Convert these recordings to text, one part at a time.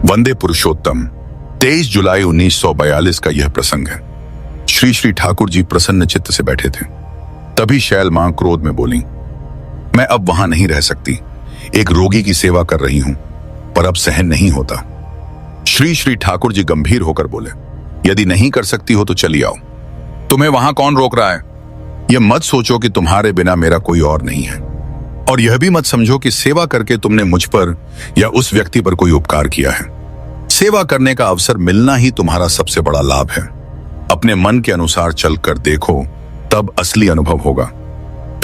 वंदे पुरुषोत्तम। 23 जुलाई 1942 का यह प्रसंग है। श्री श्री ठाकुर जी प्रसन्न चित्त से बैठे थे। तभी शैल मां क्रोध में बोली, मैं अब वहां नहीं रह सकती। एक रोगी की सेवा कर रही हूं, पर अब सहन नहीं होता। श्री श्री ठाकुर जी गंभीर होकर बोले, यदि नहीं कर सकती हो तो चली आओ। तुम्हें वहां कौन रोक रहा है? यह मत सोचो कि तुम्हारे बिना मेरा कोई और नहीं है, और यह भी मत समझो कि सेवा करके तुमने मुझ पर या उस व्यक्ति पर कोई उपकार किया है। सेवा करने का अवसर मिलना ही तुम्हारा सबसे बड़ा लाभ है। अपने मन के अनुसार चलकर देखो, तब असली अनुभव होगा।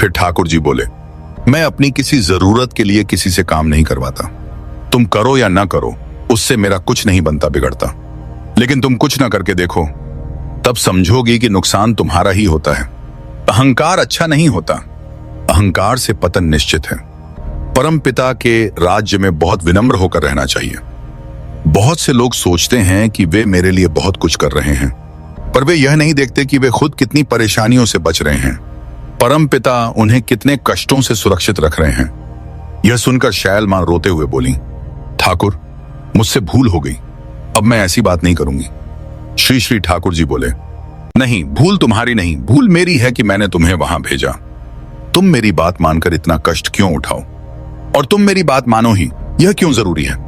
फिर ठाकुर जी बोले, मैं अपनी किसी जरूरत के लिए किसी से काम नहीं करवाता। तुम करो या ना करो, उससे मेरा कुछ नहीं बनता बिगड़ता। लेकिन तुम कुछ ना करके देखो, तब समझोगी कि नुकसान तुम्हारा ही होता है। अहंकार अच्छा नहीं होता। अहंकार से पतन निश्चित है। परम पिता के राज्य में बहुत विनम्र होकर रहना चाहिए। बहुत से लोग सोचते हैं कि वे मेरे लिए बहुत कुछ कर रहे हैं, पर वे यह नहीं देखते कि वे खुद कितनी परेशानियों से बच रहे हैं। परम पिता उन्हें कितने कष्टों से सुरक्षित रख रहे हैं। यह सुनकर शैल मां रोते हुए बोली, ठाकुर, मुझसे भूल हो गई, अब मैं ऐसी बात नहीं करूंगी। श्री श्री ठाकुर जी बोले, नहीं, भूल तुम्हारी नहीं, भूल मेरी है कि मैंने तुम्हें वहां भेजा। तुम मेरी बात मानकर इतना कष्ट क्यों उठाओ, और तुम मेरी बात मानो ही, यह क्यों जरूरी है?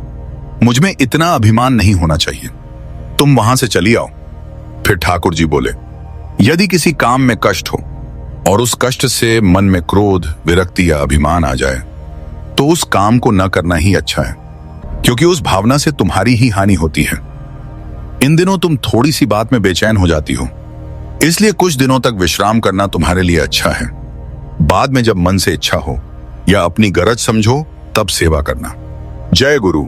मुझ में इतना अभिमान नहीं होना चाहिए। तुम वहां से चली आओ। फिर ठाकुर जी बोले, यदि किसी काम में कष्ट हो और उस कष्ट से मन में क्रोध, विरक्ति या अभिमान आ जाए, तो उस काम को न करना ही अच्छा है, क्योंकि उस भावना से तुम्हारी ही हानि होती है। इन दिनों तुम थोड़ी सी बात में बेचैन हो जाती हो, इसलिए कुछ दिनों तक विश्राम करना तुम्हारे लिए अच्छा है। बाद में जब मन से इच्छा हो या अपनी गरज समझो, तब सेवा करना। जय गुरु।